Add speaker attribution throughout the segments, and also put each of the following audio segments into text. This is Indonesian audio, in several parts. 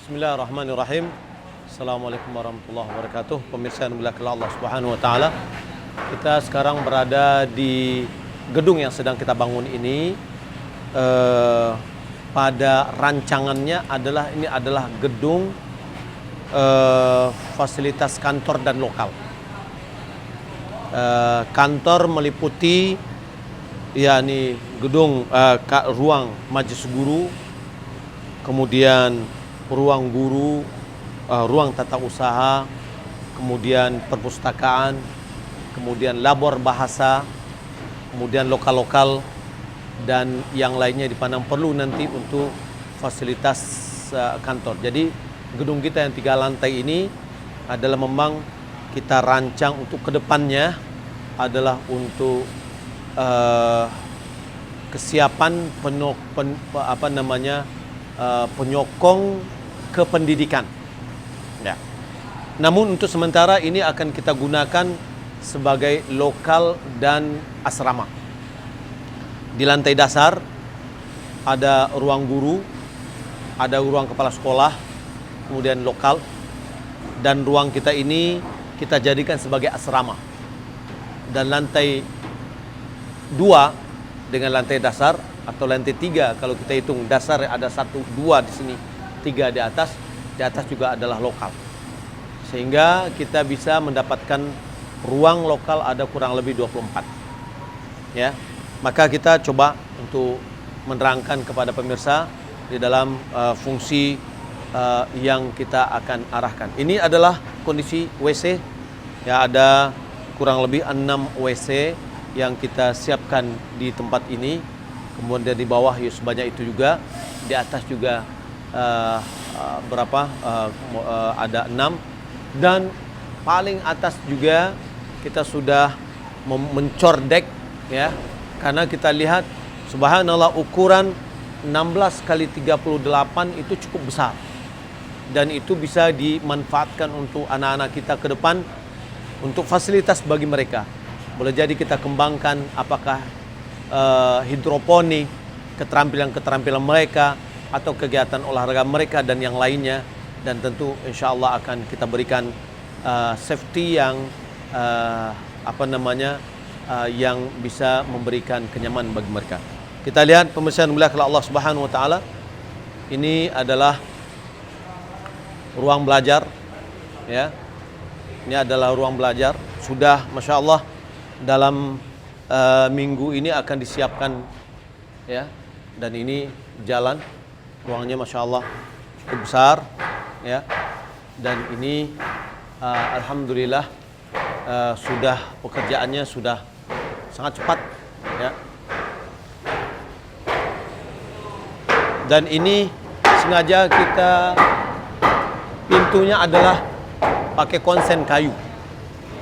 Speaker 1: Bismillahirrahmanirrahim. Assalamualaikum warahmatullahi wabarakatuh. Pemirsa yang dimuliakan Allah Subhanahu wa taala. Kita sekarang berada di gedung yang sedang kita bangun ini. Pada rancangannya adalah gedung fasilitas kantor dan lokal. Kantor meliputi yakni gedung ruang majelis guru, kemudian ruang guru, ruang tata usaha, kemudian perpustakaan, kemudian labor bahasa, kemudian lokal-lokal, dan yang lainnya dipandang perlu nanti untuk fasilitas kantor. Jadi gedung kita yang 3 lantai ini adalah memang kita rancang untuk kedepannya adalah untuk kesiapan penyokong kependidikan. Ya. Namun untuk sementara ini akan kita gunakan sebagai lokal dan asrama. Di lantai dasar ada ruang guru, ada ruang kepala sekolah, kemudian lokal, dan ruang kita ini kita jadikan sebagai asrama. Dan lantai 2 dengan lantai dasar atau lantai 3 kalau kita hitung dasar ada 1, 2 di sini, 3 di atas juga adalah lokal. Sehingga kita bisa mendapatkan ruang lokal ada kurang lebih 24. Ya. Maka kita coba untuk menerangkan kepada pemirsa di dalam fungsi yang kita akan arahkan. Ini adalah kondisi WC. Ya, ada kurang lebih 6 WC yang kita siapkan di tempat ini. Kemudian di bawah sebanyak itu juga, di atas juga ada 6, dan paling atas juga kita sudah mencordek, ya, karena kita lihat subhanallah ukuran 16 kali 38 itu cukup besar, dan itu bisa dimanfaatkan untuk anak-anak kita ke depan untuk fasilitas bagi mereka. Boleh jadi kita kembangkan apakah hidroponik, keterampilan-keterampilan mereka, atau kegiatan olahraga mereka dan yang lainnya. Dan tentu insya Allah akan kita berikan safety yang yang bisa memberikan kenyamanan bagi mereka. Kita lihat pemirsa yang dimuliakan Allah Subhanahu wa taala. Ini adalah ruang belajar, ya. Ini adalah ruang belajar. Sudah Masya Allah dalam minggu ini akan disiapkan, ya, dan ini jalan ruangnya Masya Allah cukup besar, ya, dan ini alhamdulillah sudah pekerjaannya sudah sangat cepat, ya, dan ini sengaja kita pintunya adalah pakai konsen kayu.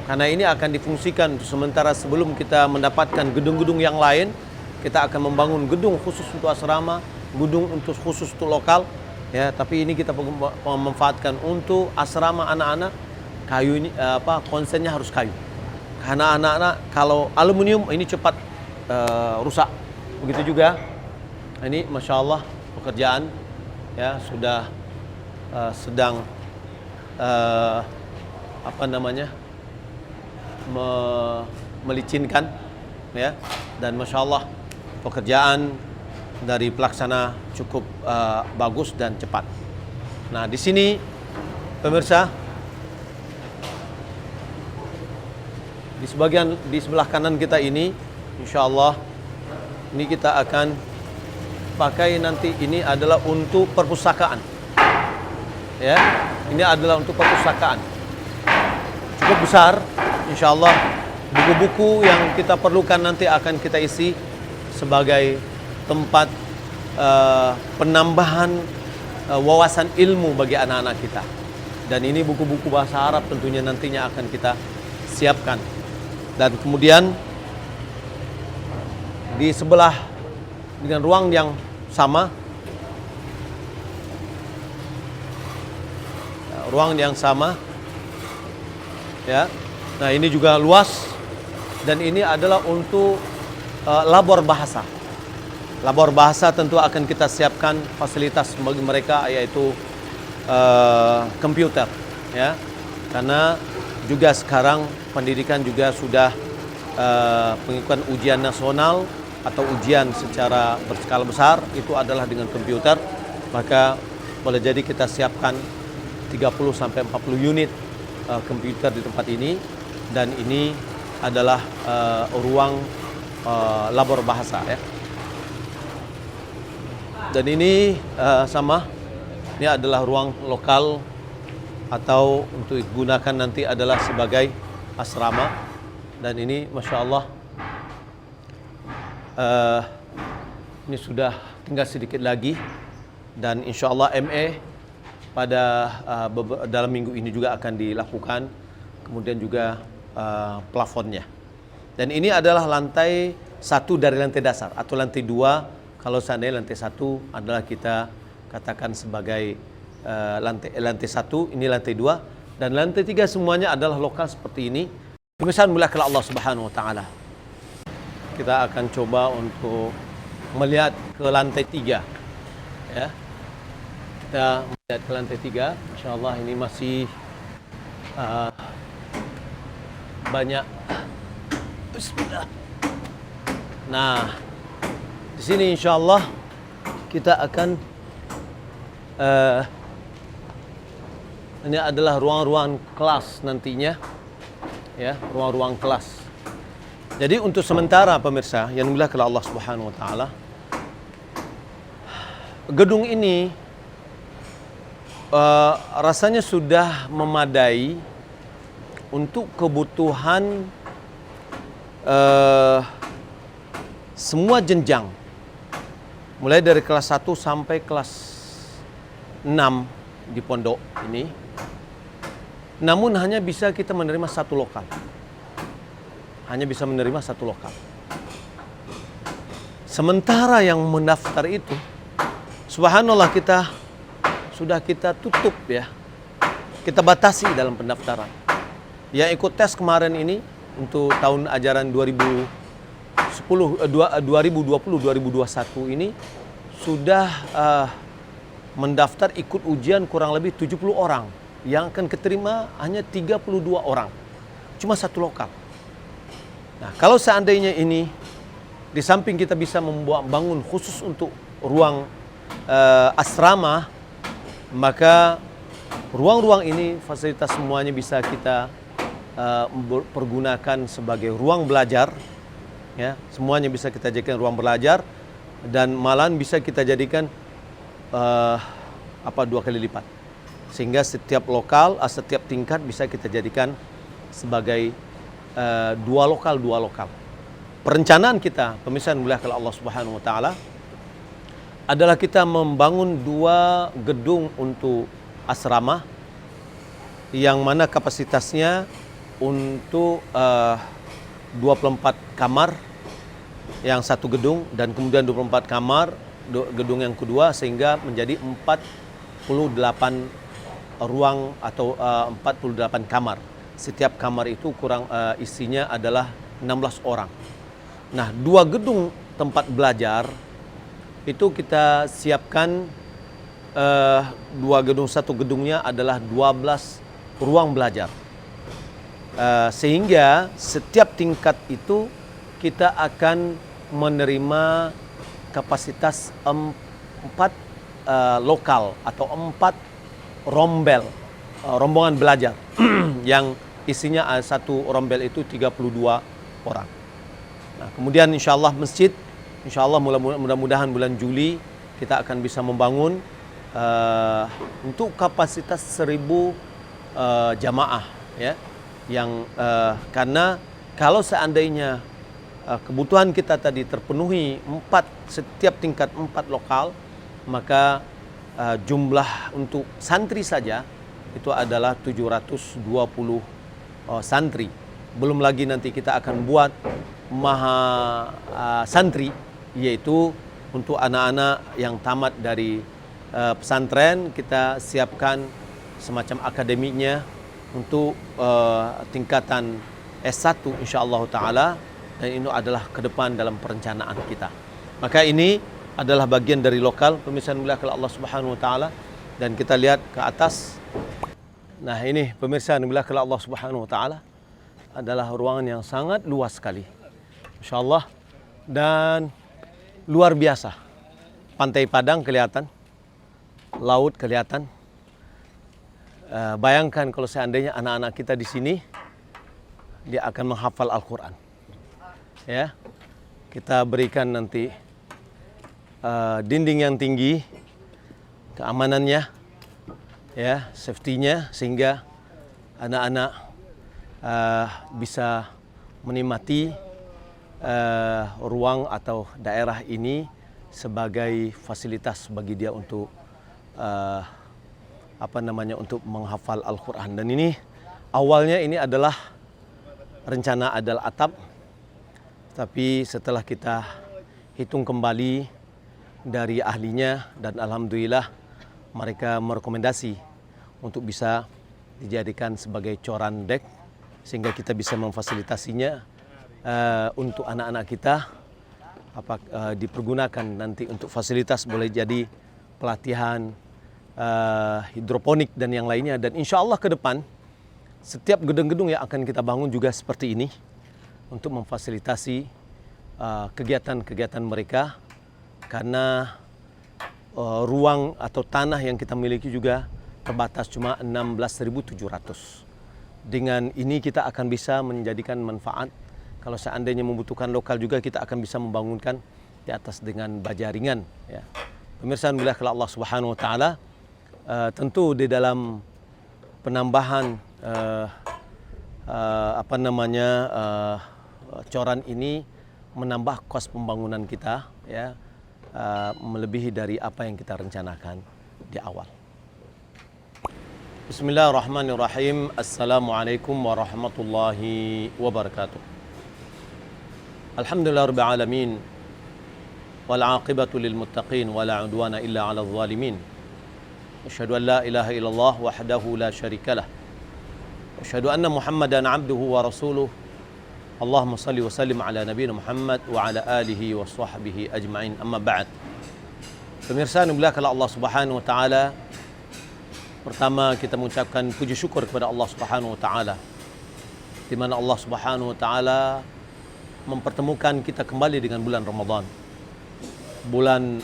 Speaker 1: Karena ini akan difungsikan sementara sebelum kita mendapatkan gedung-gedung yang lain, kita akan membangun gedung khusus untuk asrama, gedung khusus untuk lokal, ya. Tapi ini kita memanfaatkan untuk asrama anak-anak. Kayu ini konsennya harus kayu. Karena anak-anak kalau aluminium ini cepat rusak. Begitu juga ini Masya Allah pekerjaan, ya, sudah sedang melicinkan, ya, dan Masya Allah pekerjaan dari pelaksana cukup bagus dan cepat. Nah, di sini pemirsa, di sebelah kanan kita ini Insya Allah ini kita akan pakai nanti, ini adalah untuk perpustakaan, ya, ini adalah untuk perpustakaan cukup besar. Insya Allah buku-buku yang kita perlukan nanti akan kita isi sebagai tempat penambahan wawasan ilmu bagi anak-anak kita. Dan ini buku-buku bahasa Arab tentunya nantinya akan kita siapkan. Dan kemudian di sebelah dengan ruang yang sama, ya. Nah, ini juga luas, dan ini adalah untuk labor bahasa. Labor bahasa tentu akan kita siapkan fasilitas bagi mereka, yaitu komputer, ya, karena juga sekarang pendidikan juga sudah pengikutan ujian nasional atau ujian secara berskala besar itu adalah dengan komputer, maka boleh jadi kita siapkan 30 sampai 40 unit komputer di tempat ini, dan ini adalah ruang labor bahasa, ya. Dan ini ini adalah ruang lokal atau untuk digunakan nanti adalah sebagai asrama. Dan ini Masya Allah ini sudah tinggal sedikit lagi, dan insya Allah MA pada dalam minggu ini juga akan dilakukan, kemudian juga plafonnya. Dan ini adalah lantai 1 dari lantai dasar, atau lantai 2 kalau seandainya lantai 1 adalah kita katakan sebagai lantai 1, ini lantai 2, dan lantai 3 semuanya adalah lokal seperti ini. Pemirsa muliakan Allah Subhanahu wa taala. Kita akan coba untuk melihat ke lantai 3, ya. Kita melihat ke lantai 3. Insyaallah ini masih banyak. Bismillah. Nah, di sini insyaallah kita akan ini adalah ruang-ruang kelas nantinya, ya, ruang-ruang kelas. Jadi untuk sementara pemirsa yang dimuliakan Allah Subhanahu wa taala, gedung ini rasanya sudah memadai untuk kebutuhan semua jenjang, mulai dari kelas 1 sampai kelas 6 di pondok ini. Namun hanya bisa kita menerima satu lokal. Hanya bisa menerima satu lokal. Sementara yang mendaftar itu, subhanallah, sudah kita tutup, ya. Kita batasi dalam pendaftaran. Yang ikut tes kemarin ini untuk tahun ajaran 2020-2021 ini sudah mendaftar ikut ujian kurang lebih 70 orang. Yang akan keterima hanya 32 orang. Cuma satu lokal. Nah, kalau seandainya ini di samping kita bisa bangun khusus untuk ruang asrama, maka ruang-ruang ini fasilitas semuanya bisa kita pergunakan sebagai ruang belajar, ya. Semuanya bisa kita jadikan ruang belajar, dan malahan bisa kita jadikan 2 kali lipat, sehingga setiap lokal, setiap tingkat bisa kita jadikan sebagai 2 lokal. Perencanaan kita, pemirsa yang dimuliakan Allah Subhanahu wa taala, adalah kita membangun 2 gedung untuk asrama, yang mana kapasitasnya untuk 24 kamar yang satu gedung, dan kemudian 24 kamar gedung yang kedua, sehingga menjadi 48 ruang atau 48 kamar. Setiap kamar itu isinya adalah 16 orang. Nah, 2 gedung tempat belajar itu kita siapkan 2 gedung, satu gedungnya adalah 12 ruang belajar. Sehingga setiap tingkat itu kita akan menerima kapasitas 4 lokal atau 4 rombongan belajar yang isinya satu rombel itu 32 orang. Nah, kemudian insyaallah masjid, insyaallah mudah-mudahan bulan Juli kita akan bisa membangun untuk kapasitas 1000 jamaah, ya. Yang karena kalau seandainya kebutuhan kita tadi terpenuhi setiap tingkat 4 lokal, maka jumlah untuk santri saja itu adalah 720 santri. Belum lagi nanti kita akan buat maha santri, yaitu untuk anak-anak yang tamat dari pesantren, kita siapkan semacam akademiknya untuk tingkatan S1 insyaallah taala, dan ini adalah ke depan dalam perencanaan kita. Maka ini adalah bagian dari lokal, pemirsa yang dimuliakan Allah Subhanahu wa taala. Dan kita lihat ke atas. Nah, ini pemirsa yang dimuliakan Allah Subhanahu wa taala, adalah ruangan yang sangat luas sekali. Insyaallah, dan luar biasa. Pantai Padang kelihatan, laut kelihatan. Bayangkan kalau seandainya anak-anak kita di sini, dia akan menghafal Al-Quran. Ya, kita berikan nanti dinding yang tinggi, keamanannya, ya, safety-nya, sehingga anak-anak bisa menikmati ruang atau daerah ini sebagai fasilitas bagi dia untuk untuk menghafal Al-Quran. Dan ini awalnya ini adalah rencana adal atap, tapi setelah kita hitung kembali dari ahlinya, dan alhamdulillah mereka merekomendasi untuk bisa dijadikan sebagai coran dek, sehingga kita bisa memfasilitasinya untuk anak-anak kita, dipergunakan nanti untuk fasilitas, boleh jadi pelatihan hidroponik dan yang lainnya. Dan insya Allah ke depan setiap gedung-gedung yang akan kita bangun juga seperti ini, untuk memfasilitasi kegiatan-kegiatan mereka, karena ruang atau tanah yang kita miliki juga terbatas, cuma 16.700. Dengan ini kita akan bisa menjadikan manfaat. Kalau seandainya membutuhkan lokal juga, kita akan bisa membangunkan di atas dengan baja ringan. Ya. Pemirsa yang dimuliakan Allah Subhanahu wa taala, tentu di dalam penambahan coran ini menambah kos pembangunan kita, ya, melebihi dari apa yang kita rencanakan di awal. Bismillahirrahmanirrahim. Assalamualaikum warahmatullahi wabarakatuh. Alhamdulillahirabbil alamin, wal aqibatu lil muttaqin, wala udwana illa 'alal zalimin. Asyhadu an la ilaha illallah wahdahu la syarikalah. Asyhadu anna Muhammadan 'abduhu wa rasuluh. Allahumma salli wa sallim ala nabiyina Muhammad wa ala alihi wa sahbihi ajma'in. Amma ba'd. Pemirsa yang dimuliakan Allah Subhanahu wa taala, pertama kita mengucapkan puji syukur kepada Allah Subhanahu wa taala, di mana Allah Subhanahu wa taala mempertemukan kita kembali dengan bulan Ramadan. Bulan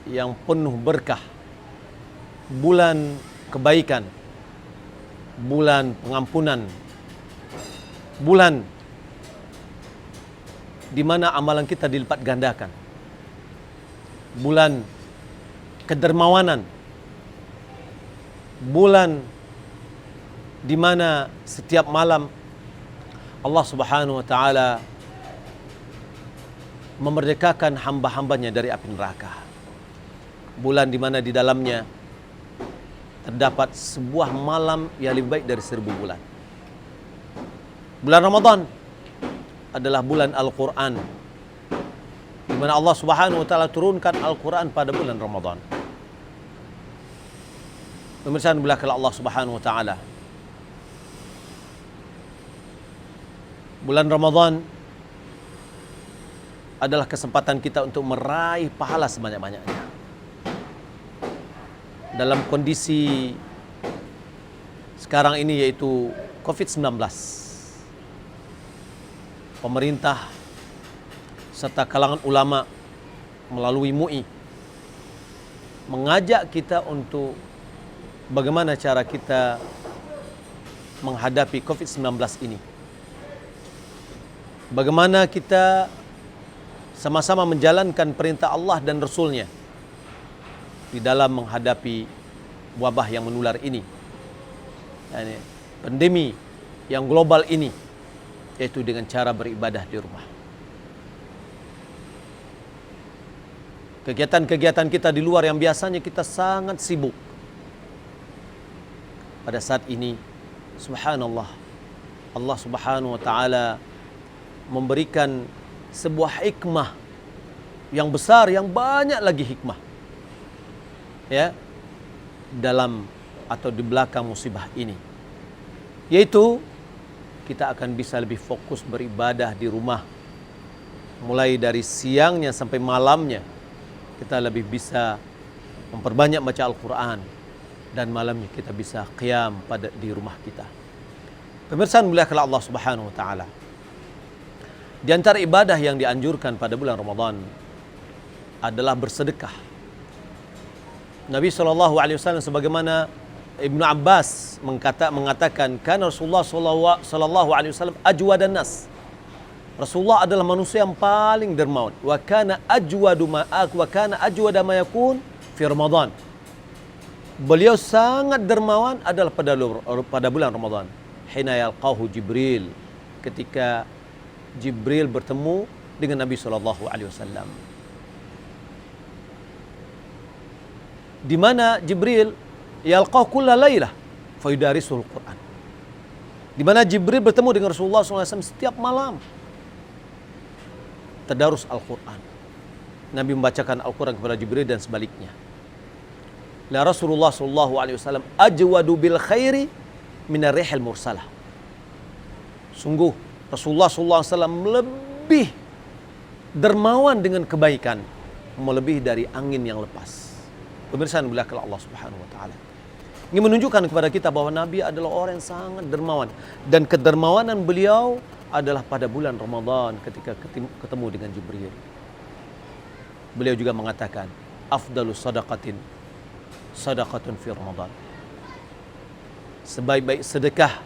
Speaker 1: yang penuh berkah, bulan kebaikan, bulan pengampunan, bulan di mana amalan kita dilipat gandakan, bulan kedermawanan, bulan di mana setiap malam Allah Subhanahu wa taala memerdekakan hamba-hambanya dari api neraka. Bulan di mana di dalamnya terdapat sebuah malam yang lebih baik dari 1000 bulan. Bulan Ramadan adalah bulan Al-Quran, di mana Allah Subhanahu wa taala turunkan Al-Quran pada bulan Ramadan. Pemirsa yang dimuliakan Allah Subhanahu wa taala, bulan Ramadan adalah kesempatan kita untuk meraih pahala sebanyak-banyaknya. Dalam kondisi sekarang ini, yaitu COVID-19, pemerintah serta kalangan ulama melalui MUI mengajak kita untuk bagaimana cara kita menghadapi COVID-19 ini. Bagaimana kita sama-sama menjalankan perintah Allah dan Rasul-Nya di dalam menghadapi wabah yang menular ini, pandemi yang global ini, yaitu dengan cara beribadah di rumah. Kegiatan-kegiatan kita di luar yang biasanya kita sangat sibuk, pada saat ini, subhanallah, Allah Subhanahu wa taala memberikan sebuah hikmah yang besar, yang banyak lagi hikmah, ya, dalam atau di belakang musibah ini, yaitu kita akan bisa lebih fokus beribadah di rumah. Mulai dari siangnya sampai malamnya, kita lebih bisa memperbanyak baca Al-Quran, dan malamnya kita bisa qiyam di rumah kita. Pemirsa muliakan Allah Subhanahu wa taala. Di antara ibadah yang dianjurkan pada bulan Ramadan adalah bersedekah. Nabi SAW sebagaimana Ibnu Abbas mengatakan, "Kana Rasulullah sallallahu alaihi wasallam ajwadan nas." Rasulullah adalah manusia yang paling dermawan. Wa kana ajwada ma yakun fi Ramadan. Beliau sangat dermawan adalah pada bulan Ramadan. Hina yalqahu Jibril, ketika Jibril bertemu dengan Nabi sallallahu alaihi wasallam. Di mana Jibril yalqahu kulla lailah fayudarisuhul Quran. Di mana Jibril bertemu dengan Rasulullah SAW setiap malam. Tadarus Al-Quran. Nabi membacakan Al-Quran kepada Jibril dan sebaliknya. La Rasulullah SAW ajwadu bil khairi minar rihil mursalah. Sungguh Rasulullah SAW lebih dermawan dengan kebaikan, melebihi dari angin yang lepas. Pemirsa yang dimuliakan Allah Subhanahu wa taala. Ini menunjukkan kepada kita bahwa Nabi adalah orang yang sangat dermawan, dan kedermawanan beliau adalah pada bulan Ramadan ketika ketemu dengan Jibril. Beliau juga mengatakan, afdalus sadaqatun fi Ramadan. Sebaik-baik sedekah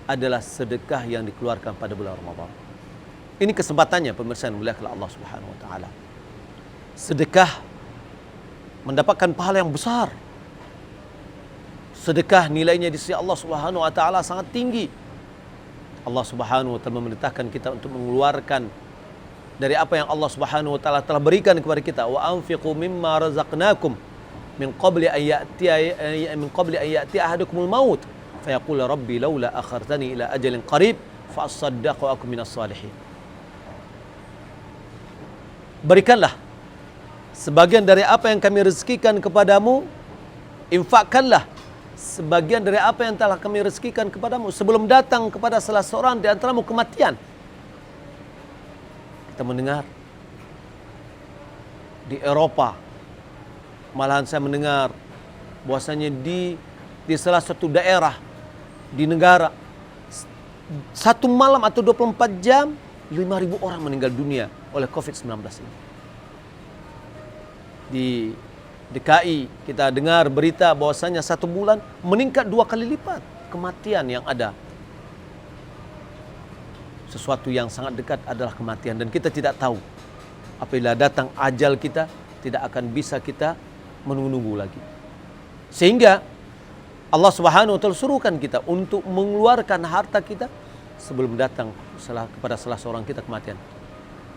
Speaker 1: adalah sedekah yang dikeluarkan pada bulan Ramadan. Ini kesempatannya pemirsa yang dimuliakan Allah Subhanahu wa taala. Sedekah mendapatkan pahala yang besar. Sedekah nilainya di sisi Allah Subhanahu wa taala sangat tinggi. Allah Subhanahu wa taala memerintahkan kita untuk mengeluarkan dari apa yang Allah Subhanahu wa taala telah berikan kepada kita. Wa anfiqu mimma razaqnakum min qabli an ya'ti ahadukumul maut fayaqul rabbi laula akhartani ila ajalin qarib fa asaddaqu wa akum minas salihin. Berikanlah sebagian dari apa yang kami rezekikan kepadamu, infakkanlah sebagian dari apa yang telah kami rezekikan kepadamu sebelum datang kepada salah seorang di antaramu kematian. Kita mendengar di Eropa, malahan saya mendengar bahwasanya di salah satu daerah di negara, satu malam atau 24 jam 5.000 orang meninggal dunia oleh COVID-19 ini. Di DKI kita dengar berita bahwasanya satu bulan meningkat 2 kali lipat kematian yang ada. Sesuatu yang sangat dekat adalah kematian, dan kita tidak tahu apabila datang ajal kita, tidak akan bisa kita menunggu lagi. Sehingga Allah Subhanahu wa taala suruhkan kita untuk mengeluarkan harta kita sebelum datang kepada salah seorang kita kematian.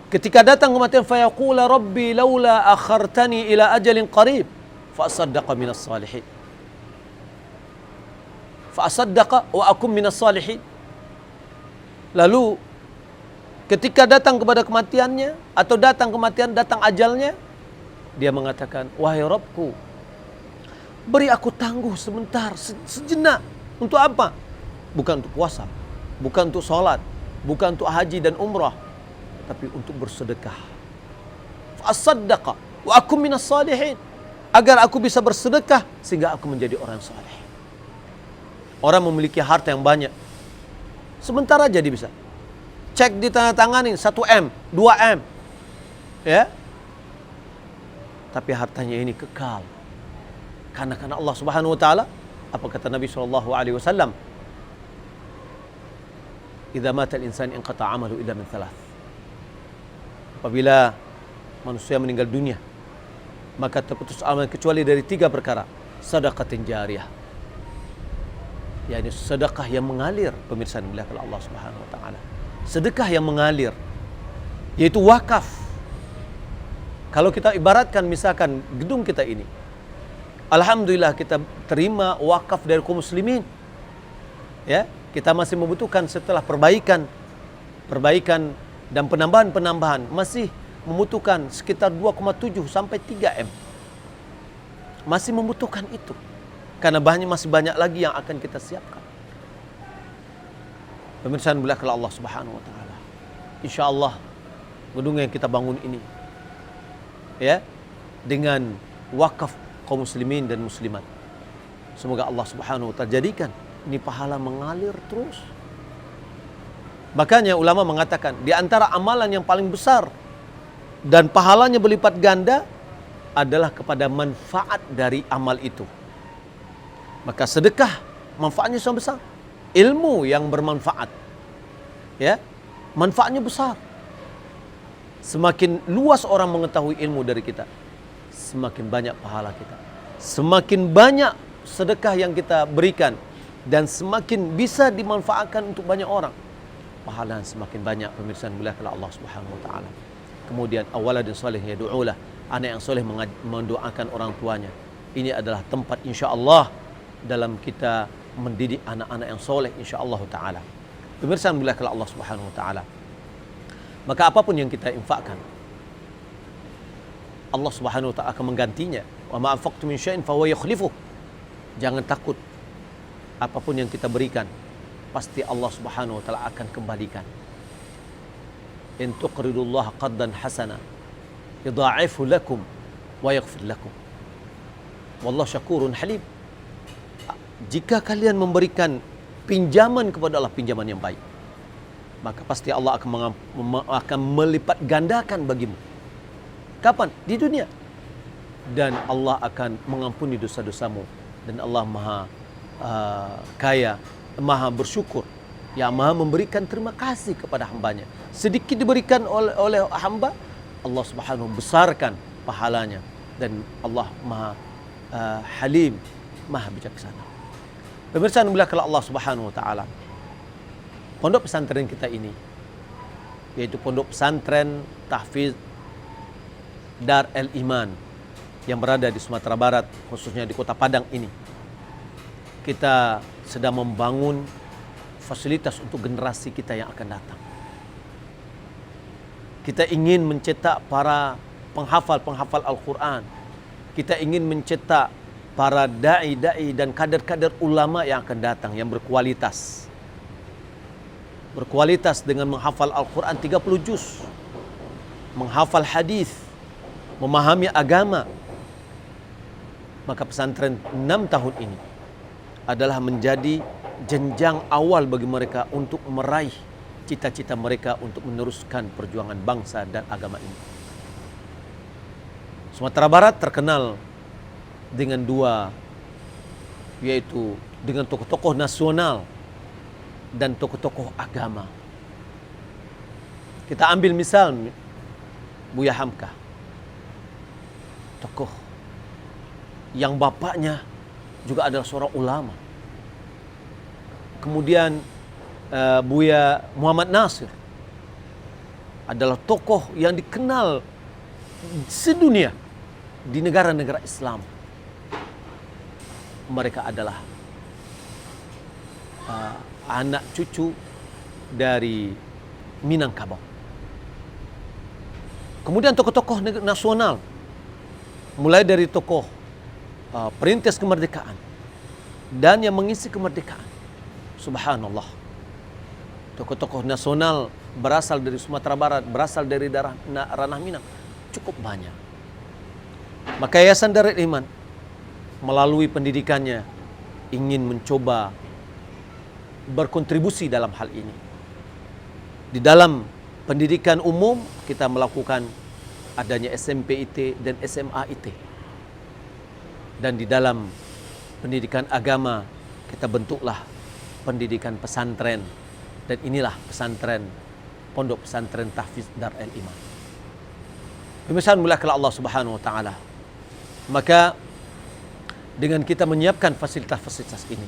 Speaker 1: Ketika datang kematian, fayaqula rabbi laula akhartani ila ajalin qarib fa asaddaqa minas salihin. Fa asaddaqa wa akum minas salihin. Lalu ketika datang kepada kematiannya, atau datang ajalnya, dia mengatakan, wahai Rabbku, beri aku tangguh sebentar, sejenak. Untuk apa? Bukan untuk puasa, bukan untuk sholat, bukan untuk haji dan umrah, tapi untuk bersedekah. Fa'asaddaqa wa akum minas salihin. Agar aku bisa bersedekah sehingga aku menjadi orang saleh. Orang memiliki harta yang banyak, sebentar aja dia bisa cek ditandatangani 1M, 2M, ya. Tapi hartanya ini kekal. Karena Allah Subhanahu wa taala, apa kata Nabi sallallahu alaihi wasallam? Idza mata al-insan inqata 'amalu illa min thalath. Apabila manusia meninggal dunia, maka terputus amal kecuali dari 3 perkara. Sedekatin jariyah, yakni sedekah yang mengalir. Pemirsa yang dimuliakan Allah Subhanahu wa taala, sedekah yang mengalir, yaitu wakaf. Kalau kita ibaratkan misalkan gedung kita ini, alhamdulillah kita terima wakaf dari kaum muslimin, ya, kita masih membutuhkan setelah perbaikan dan penambahan masih membutuhkan sekitar 2,7 sampai 3 M. Masih membutuhkan itu. Karena masih banyak lagi yang akan kita siapkan. Pemirsa yang dimuliakan Allah Subhanahu wa taala, insyaallah gedung yang kita bangun ini, ya, dengan wakaf kaum muslimin dan muslimat, Semoga Allah Subhanahu wa taala jadikan ini pahala mengalir terus. Makanya ulama mengatakan di antara amalan yang paling besar dan pahalanya berlipat ganda adalah kepada manfaat dari amal itu. Maka sedekah manfaatnya sangat besar. Ilmu yang bermanfaat, ya, manfaatnya besar. Semakin luas orang mengetahui ilmu dari kita, semakin banyak pahala kita. Semakin banyak sedekah yang kita berikan dan semakin bisa dimanfaatkan untuk banyak orang, pahala semakin banyak. Pemirsa muliakan Allah Subhanahu wa taala. Kemudian awaladun salih yad'ulah, anak yang soleh mendoakan orang tuanya. Ini adalah tempat insya-Allah dalam kita mendidik anak-anak yang soleh insya-Allah taala. Pemirsa muliakan Allah Subhanahu wa taala. Maka apapun yang kita infakkan, Allah Subhanahu wa taala akan menggantinya. Wa ma anfaqtum min syai'in fa huwa yukhlifuh. Jangan takut, apapun yang kita berikan pasti Allah Subhanahu wa taala akan kembalikan. In tuqridullaha qardan hasana yudha'ifu lakum wa yaghfir lakum. Wallahu syakurun halim. Jika kalian memberikan pinjaman kepada Allah, pinjaman yang baik, maka pasti Allah akan melipat gandakan bagimu. Kapan? Di dunia. Dan Allah akan mengampuni dosa-dosamu. Dan Allah maha kaya, maha bersyukur, yang maha memberikan terima kasih kepada hambanya. Sedikit diberikan oleh hamba, Allah Subhanahu besarkan pahalanya. Dan Allah maha halim, maha bijaksana. Pemirsa yang dimuliakan Allah Subhanahu wa taala, pondok pesantren kita ini, yaitu pondok pesantren Tahfiz Dar El Iman yang berada di Sumatera Barat, khususnya di Kota Padang ini, kita sedang membangun fasilitas untuk generasi kita yang akan datang. Kita ingin mencetak para penghafal-penghafal Al-Quran. Kita ingin mencetak para da'i-da'i dan kader-kader ulama yang akan datang, yang berkualitas. Berkualitas dengan menghafal Al-Quran 30 juz, menghafal hadis, memahami agama. Maka pesantren 6 tahun ini adalah menjadi jenjang awal bagi mereka untuk meraih cita-cita mereka untuk meneruskan perjuangan bangsa dan agama ini. Sumatera Barat terkenal dengan dua, yaitu dengan tokoh-tokoh nasional dan tokoh-tokoh agama. Kita ambil misal Buya Hamka, tokoh yang bapaknya juga adalah seorang ulama. Kemudian Buya Muhammad Nasir adalah tokoh yang dikenal sedunia di negara-negara Islam. Mereka adalah anak cucu dari Minangkabau. Kemudian tokoh-tokoh nasional, mulai dari tokoh perintis kemerdekaan dan yang mengisi kemerdekaan. Subhanallah. Tokoh-tokoh nasional berasal dari Sumatera Barat, berasal dari daerah ranah Minang, cukup banyak. Maka Yayasan Darul Iman melalui pendidikannya ingin mencoba berkontribusi dalam hal ini. Di dalam pendidikan umum kita melakukan adanya SMP IT dan SMA IT. Dan di dalam pendidikan agama kita bentuklah pendidikan pesantren, dan inilah pesantren, pondok pesantren Tahfiz Dar El Iman. Pemirsa muliakan Allah Subhanahu wa taala. Maka dengan kita menyiapkan fasilitas-fasilitas ini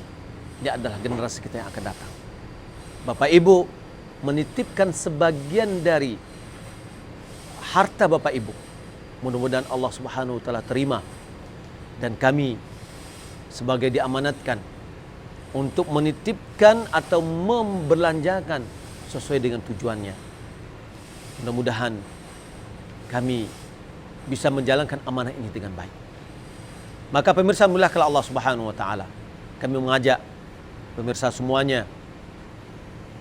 Speaker 1: adalah generasi kita yang akan datang. Bapak Ibu menitipkan sebagian dari harta Bapak Ibu. Mudah-mudahan Allah Subhanahu wa taala terima, dan kami sebagai diamanatkan untuk menitipkan atau membelanjakan sesuai dengan tujuannya. Mudah-mudahan kami bisa menjalankan amanah ini dengan baik. Maka pemirsa muliakan Allah Subhanahu wa taala, kami mengajak pemirsa semuanya,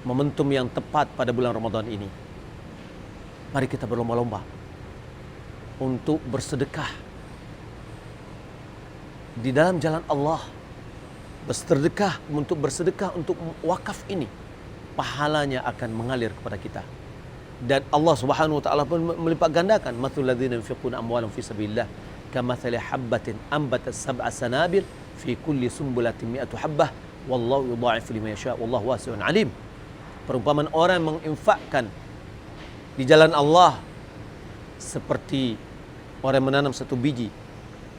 Speaker 1: momentum yang tepat pada bulan Ramadan ini, mari kita berlomba-lomba untuk bersedekah di dalam jalan Allah, bersedekah untuk wakaf ini, pahalanya akan mengalir kepada kita. Dan Allah Subhanahu wa taala pun melipat gandakan, mathul ladzina yunfiquna amwalahum fi sabilillah kamathali habbatin ambatat sab'a sanabil fi kulli sumbulatin mi'atu habbah wallahu yudha'ifu liman yasha wallahu wasi'un alim. Perumpamaan orang yang menginfakkan di jalan Allah seperti orang yang menanam satu biji.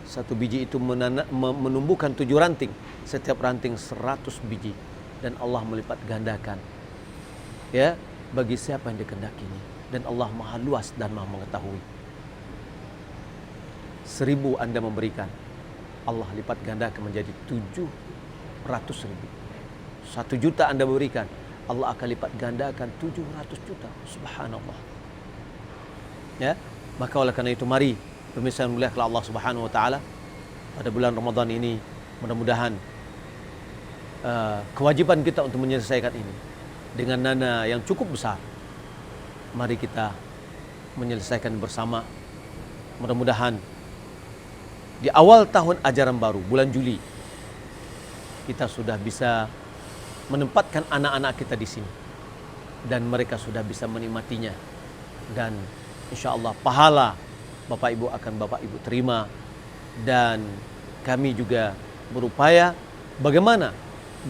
Speaker 1: Satu biji itu menumbuhkan 7 ranting, setiap ranting 100 biji, dan Allah melipat gandakan, ya, bagi siapa yang dikehendakinya. Dan Allah Maha luas dan Maha mengetahui. 1000 Anda memberikan, Allah lipat gandakan menjadi 700.000. 1 juta Anda berikan, Allah akan lipat gandakan 700 juta. Subhanallah. Ya, maka oleh karena itu mari pemirsa yang mulia Allah Subhanahu wa taala, pada bulan Ramadan ini mudah-mudahan kewajiban kita untuk menyelesaikan ini dengan dana yang cukup besar. Mari kita menyelesaikan bersama. Mudah-mudahan di awal tahun ajaran baru, bulan Juli, kita sudah bisa menempatkan anak-anak kita di sini, dan mereka sudah bisa menikmatinya. Dan insya Allah pahala Bapak Ibu akan Bapak Ibu terima. Dan kami juga berupaya bagaimana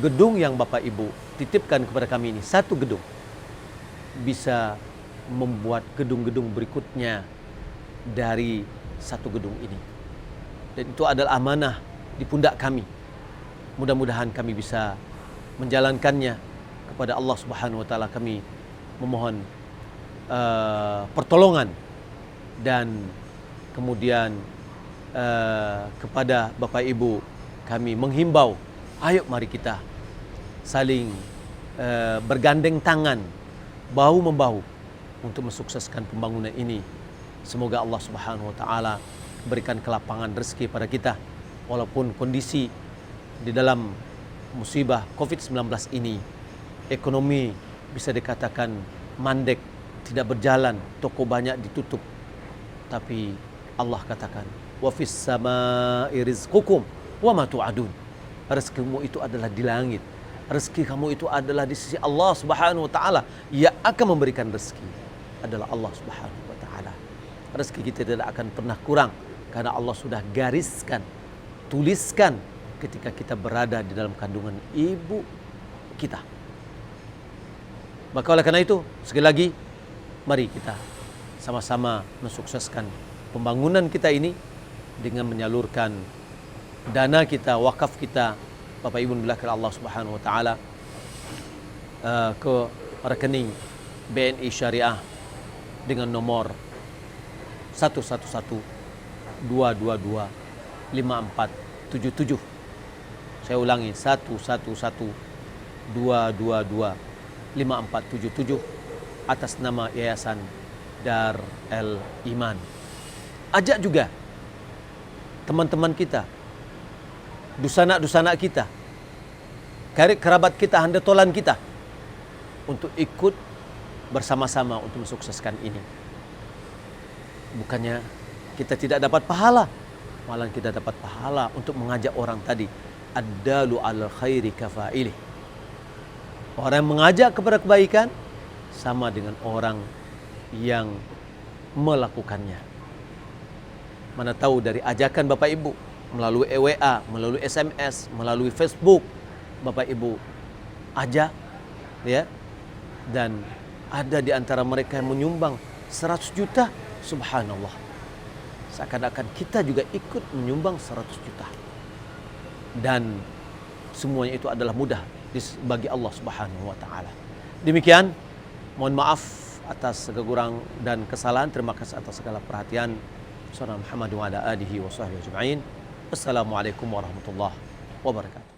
Speaker 1: gedung yang Bapak Ibu titipkan kepada kami ini, satu gedung, bisa membuat gedung-gedung berikutnya dari satu gedung ini. Dan itu adalah amanah di pundak kami. Mudah-mudahan kami bisa menjalankannya. Kepada Allah Subhanahu wa taala kami memohon pertolongan, dan kemudian kepada Bapak Ibu kami menghimbau, ayo mari kita saling bergandeng tangan, bahu membahu untuk mensukseskan pembangunan ini. Semoga Allah Subhanahu wa taala berikan kelapangan rezeki pada kita, walaupun kondisi di dalam musibah COVID-19 ini, ekonomi bisa dikatakan mandek, tidak berjalan, toko banyak ditutup. Tapi Allah katakan, wa fis samaa'i rizqukum wa ma tu'adun. Rezekimu itu adalah di langit. Rezeki kamu itu adalah di sisi Allah Subhanahu wa taala. Yang akan memberikan rezeki adalah Allah Subhanahu wa taala. Rezeki kita tidak akan pernah kurang, karena Allah sudah gariskan, tuliskan ketika kita berada di dalam kandungan ibu kita. Maka oleh karena itu, sekali lagi, mari kita sama-sama mensukseskan pembangunan kita ini dengan menyalurkan dana kita, wakaf kita, Bapak Ibu bilahkan Allah Subhanahu wa taala, ke rekening BNI Syariah dengan nomor 111-222-5477. Saya ulangi, 111-222-5477 atas nama Yayasan Dar El Iman. Ajak juga teman-teman kita, dusana-dusana kita, kerabat kita, handetolan kita, untuk ikut bersama-sama untuk mensukseskan ini. Bukannya kita tidak dapat pahala, malah kita dapat pahala untuk mengajak orang tadi. Ad-dalu 'alal khairi kafa'ilih. Orang yang mengajak kepada kebaikan sama dengan orang yang melakukannya. Mana tahu dari ajakan Bapak Ibu melalui EWA, melalui SMS, melalui Facebook, Bapak Ibu ajak, ya, dan ada di antara mereka yang menyumbang 100 juta, subhanallah. Seakan-akan kita juga ikut menyumbang 100 juta. Dan semuanya itu adalah mudah bagi Allah Subhanahu wa taala. Demikian, mohon maaf atas kekurangan dan kesalahan. Terima kasih atas segala perhatian. Sallallahu Muhammad wa ala alihi wa sahbihi ajma'in. Assalamualaikum warahmatullahi wabarakatuh.